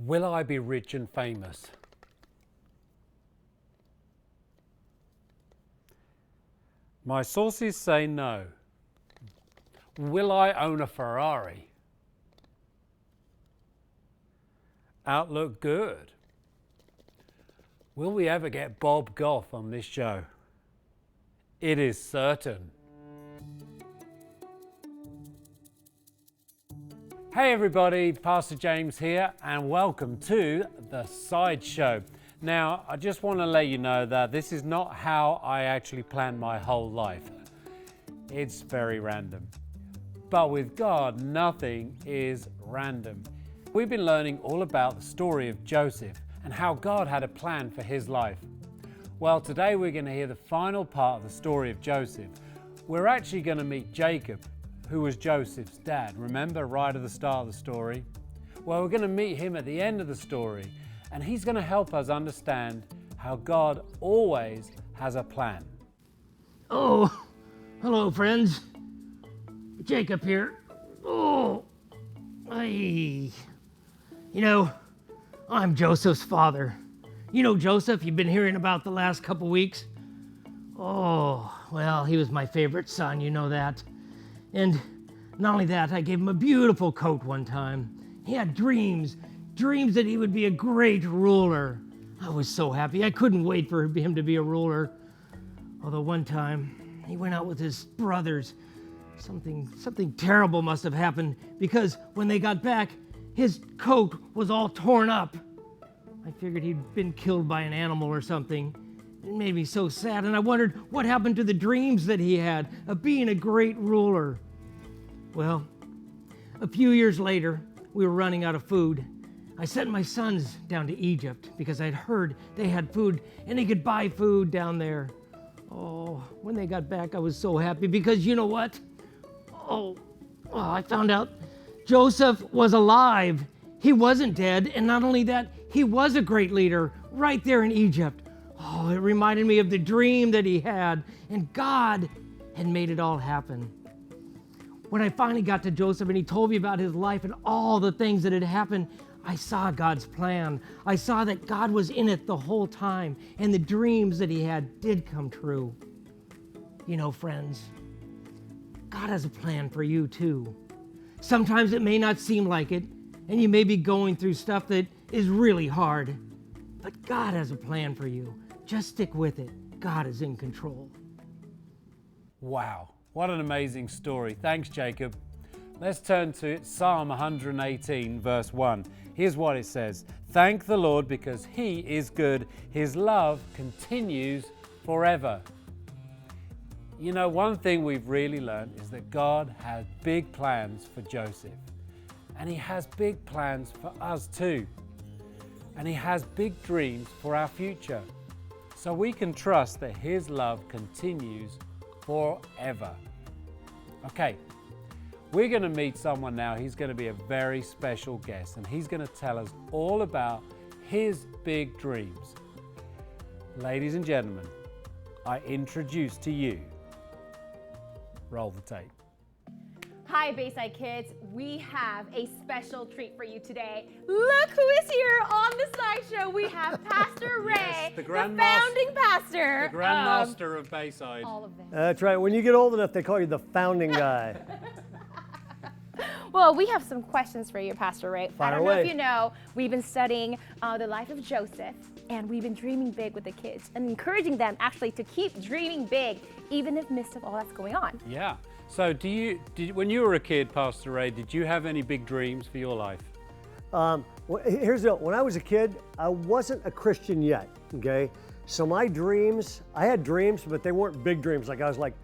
Will I be rich and famous? My sources say no. Will I own a Ferrari? Outlook good. Will we ever get Bob Goff on this show? It is certain. Hey everybody, Pastor James here, and welcome to the Sideshow. Now, I just want to let you know that this is not how I actually planned my whole life. It's very random. But with God, nothing is random. We've been learning all about the story of Joseph and how God had a plan for his life. Well, today we're going to hear the final part of the story of Joseph. We're actually going to meet Jacob, who was Joseph's dad. Remember, right at the start of the story? Well, we're going to meet him at the end of the story, and he's going to help us understand how God always has a plan. Oh, hello, friends. Jacob here. Oh, I'm Joseph's father. You know Joseph, you've been hearing about the last couple weeks. Oh, well, he was my favorite son, you know that. And not only that, I gave him a beautiful coat one time. He had dreams that he would be a great ruler. I was so happy. I couldn't wait for him to be a ruler. Although one time, he went out with his brothers. Something terrible must have happened because when they got back, his coat was all torn up. I figured he'd been killed by an animal or something. It made me so sad, and I wondered what happened to the dreams that he had of being a great ruler. Well, a few years later, we were running out of food. I sent my sons down to Egypt because I'd heard they had food and they could buy food down there. Oh, when they got back, I was so happy because you know what? I found out Joseph was alive. He wasn't dead, and not only that, he was a great leader right there in Egypt. Oh, it reminded me of the dream that he had, and God had made it all happen. When I finally got to Joseph and he told me about his life and all the things that had happened, I saw God's plan. I saw that God was in it the whole time, and the dreams that he had did come true. You know, friends, God has a plan for you too. Sometimes it may not seem like it, and you may be going through stuff that is really hard, but God has a plan for you. Just stick with it. God is in control. Wow, what an amazing story. Thanks, Jacob. Let's turn to Psalm 118, verse 1. Here's what it says. Thank the Lord because he is good. His love continues forever. You know, one thing we've really learned is that God had big plans for Joseph. And he has big plans for us too. And he has big dreams for our future. So we can trust that his love continues forever. Okay, we're going to meet someone now. He's going to be a very special guest, and he's going to tell us all about his big dreams. Ladies and gentlemen, I introduce to you, roll the tape. Hi, Bayside kids. We have a special treat for you today. Look who is here on the Sideshow. We have Pastor Ray, Yes, the founding pastor. The Grand Master of Bayside. All of them. That's right. When you get old enough, they call you the founding guy. Well, we have some questions for you, Pastor Ray. Fire I don't know away. if you know, we've been studying the life of Joseph, and we've been dreaming big with the kids and encouraging them actually to keep dreaming big, even in the midst of all that's going on. Yeah. So when you were a kid, Pastor Ray, did you have any big dreams for your life? Here's the deal. When I was a kid, I wasn't a Christian yet, okay? So my dreams, I had dreams, but they weren't big dreams. Like I was like,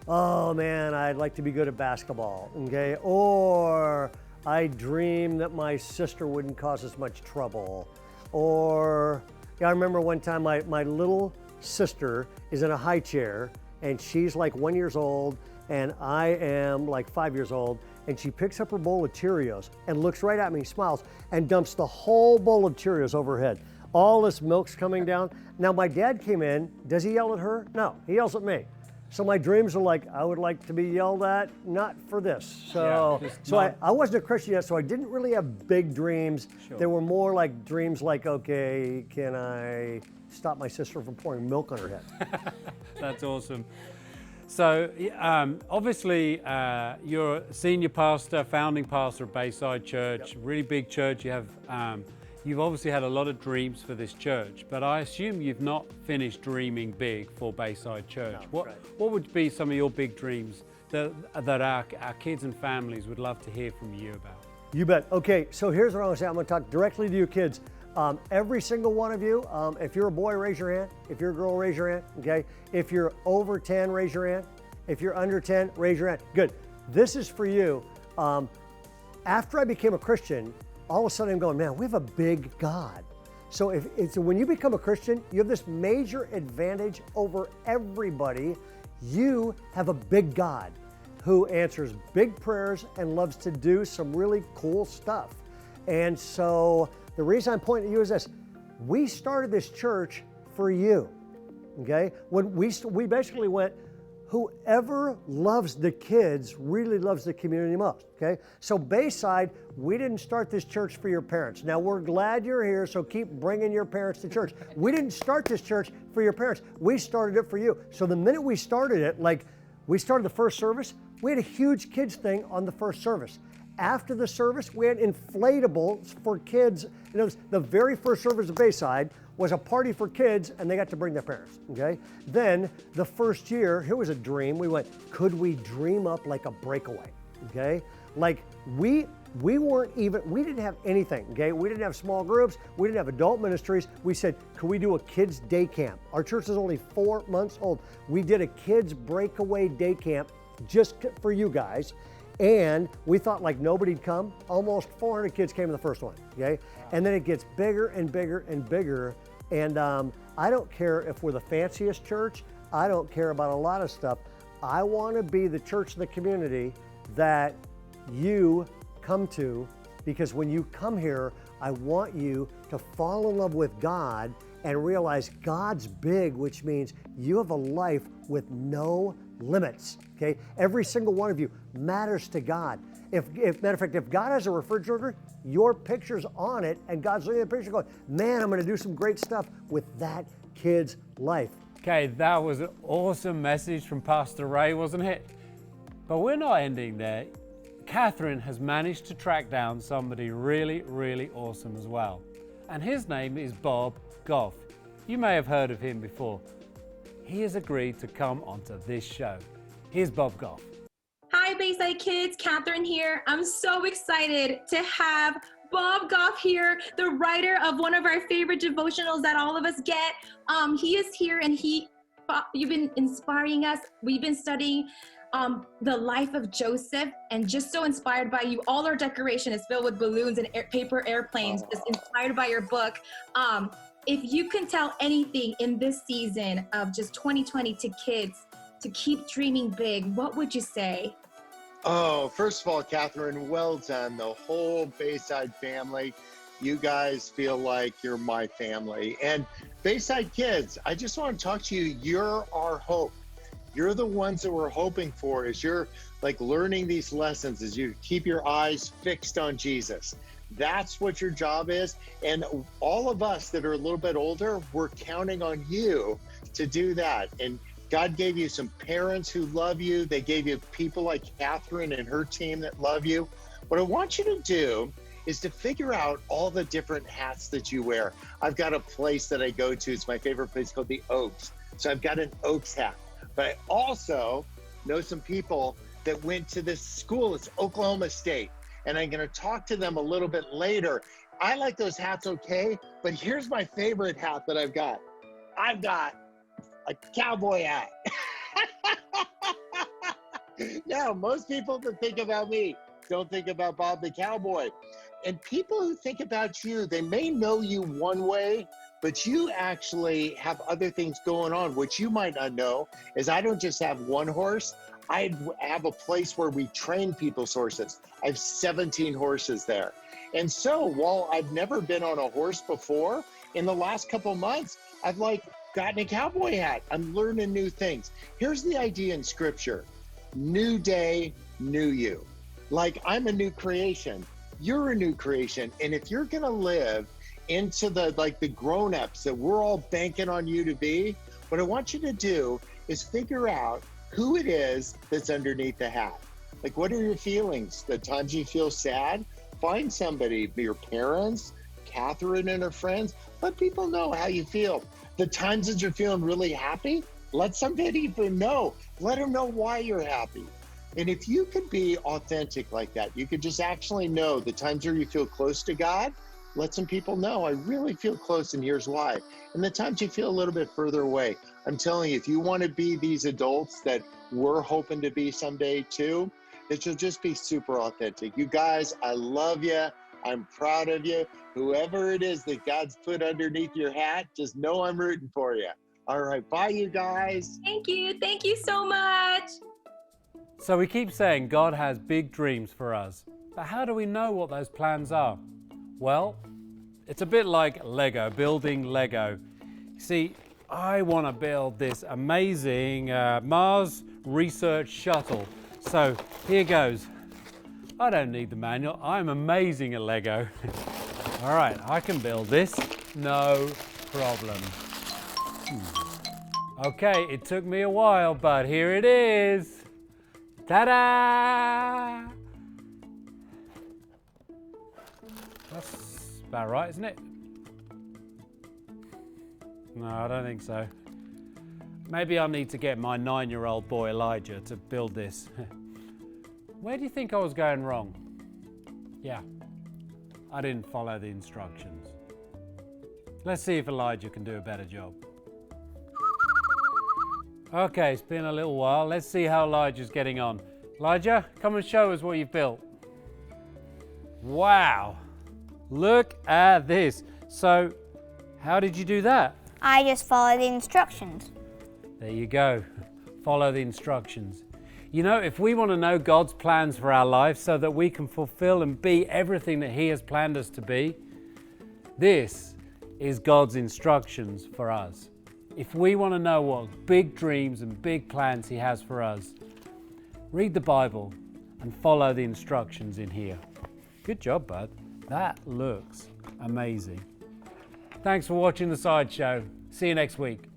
oh man, I'd like to be good at basketball, okay? Or I dreamed that my sister wouldn't cause us much trouble. Or I remember one time my little sister is in a high chair and she's like 1 year old and I am like 5 years old, and she picks up her bowl of Cheerios and looks right at me, smiles, and dumps the whole bowl of Cheerios over her head. All this milk's coming down. Now my dad came in, does he yell at her? No, he yells at me. So my dreams are like, I would like to be yelled at, not for this. So, Yeah, just so not- I wasn't a Christian yet, so I didn't really have big dreams. Sure. They were more like dreams like, okay, can I stop my sister from pouring milk on her head? That's awesome. So obviously you're a senior pastor, founding pastor of Bayside Church, really big church. You have, you've obviously had a lot of dreams for this church, but I assume you've not finished dreaming big for Bayside Church. No, right. What would be some of your big dreams that our kids and families would love to hear from you about? You bet. Okay, so here's what I'm gonna say. I'm gonna talk directly to you kids. Every single one of you, if you're a boy, raise your hand. If you're a girl, raise your hand, okay? If you're over 10, raise your hand. If you're under 10, raise your hand. Good. This is for you. After I became a Christian, all of a sudden I'm going, man, we have a big God. So when you become a Christian, you have this major advantage over everybody. You have a big God who answers big prayers and loves to do some really cool stuff. And so the reason I'm pointing at you is this: we started this church for you, okay? When we basically went, whoever loves the kids really loves the community most, okay? So Bayside, we didn't start this church for your parents. Now we're glad you're here, so keep bringing your parents to church. We didn't start this church for your parents. We started it for you. So the minute we started it, like we started the first service, we had a huge kids thing on the first service. After the service, we had inflatables for kids. And it was the very first service of Bayside was a party for kids, and they got to bring their parents, okay? Then the first year, here was a dream. We went, could we dream up like a breakaway, okay? Like we didn't have anything, okay? We didn't have small groups. We didn't have adult ministries. We said, could we do a kids day camp? Our church is only 4 months old. We did a kids breakaway day camp just for you guys. And we thought like nobody'd come. Almost 400 kids came to the first one, okay? And then it gets bigger and bigger and bigger. And I don't care if we're the fanciest church. I don't care about a lot of stuff. I want to be the church in the community that you come to, because when you come here, I want you to fall in love with God and realize God's big, which means you have a life with no limits, okay? Every single one of you matters to God. Matter of fact, if God has a refrigerator, your picture's on it, and God's looking at the picture going, man, I'm gonna do some great stuff with that kid's life. Okay, that was an awesome message from Pastor Ray, wasn't it? But we're not ending there. Catherine has managed to track down somebody really, really awesome as well. And his name is Bob Goff. You may have heard of him before. He has agreed to come onto this show. Here's Bob Goff. Hi, Bayside kids, Catherine here. I'm so excited to have Bob Goff here, the writer of one of our favorite devotionals that all of us get. He is here, and you've been inspiring us. We've been studying the life of Joseph, and just so inspired by you. All our decoration is filled with balloons and paper airplanes, just inspired by your book. If you can tell anything in this season of just 2020 to kids to keep dreaming big, what would you say? Oh, first of all, Catherine, well done. The whole Bayside family. You guys feel like you're my family. And Bayside kids, I just want to talk to you. You're our hope. You're the ones that we're hoping for as you're like learning these lessons, as you keep your eyes fixed on Jesus. That's what your job is. And all of us that are a little bit older, we're counting on you to do that. And God gave you some parents who love you. They gave you people like Catherine and her team that love you. What I want you to do is to figure out all the different hats that you wear. I've got a place that I go to. It's my favorite place called the Oaks. So I've got an Oaks hat. But I also know some people that went to this school. It's Oklahoma State. And I'm going to talk to them a little bit later. I like those hats, okay? But here's my favorite hat that I've got. I've got a cowboy hat. Now, most people that think about me don't think about Bob the Cowboy. And people who think about you, they may know you one way, but you actually have other things going on. What you might not know is I don't just have one horse. I have a place where we train people's horses. I have 17 horses there. And so while I've never been on a horse before, in the last couple months, I've like gotten a cowboy hat. I'm learning new things. Here's the idea in scripture. New day, new you. Like, I'm a new creation. You're a new creation. And if you're going to live into the grown-ups that we're all banking on you to be, what I want you to do is figure out who it is that's underneath the hat. Like, what are your feelings? The times you feel sad, find somebody, your parents, Catherine and her friends, let people know how you feel. The times that you're feeling really happy, let somebody know. Let them know why you're happy. And if you could be authentic like that, you could just actually know the times where you feel close to God, let some people know, I really feel close and here's why. And the times you feel a little bit further away, I'm telling you, if you want to be these adults that we're hoping to be someday too, that you'll just be super authentic. You guys, I love you. I'm proud of you. Whoever it is that God's put underneath your hat, just know I'm rooting for you. All right, bye you guys. Thank you. Thank you so much. So we keep saying God has big dreams for us, but how do we know what those plans are? Well, it's a bit like Lego, building Lego. See, I want to build this amazing Mars research shuttle. So here goes. I don't need the manual. I'm amazing at Lego. All right, I can build this. No problem. Okay, it took me a while, but here it is. Ta-da! That's about right, isn't it? No, I don't think so. Maybe I need to get my 9-year-old boy Elijah to build this. Where do you think I was going wrong? Yeah, I didn't follow the instructions. Let's see if Elijah can do a better job. Okay, it's been a little while. Let's see how Elijah's getting on. Elijah, come and show us what you've built. Wow, look at this. So, how did you do that? I just follow the instructions. There you go. Follow the instructions. You know, if we want to know God's plans for our life so that we can fulfill and be everything that He has planned us to be, this is God's instructions for us. If we want to know what big dreams and big plans He has for us, read the Bible and follow the instructions in here. Good job, bud. That looks amazing. Thanks for watching the Sideshow. See you next week.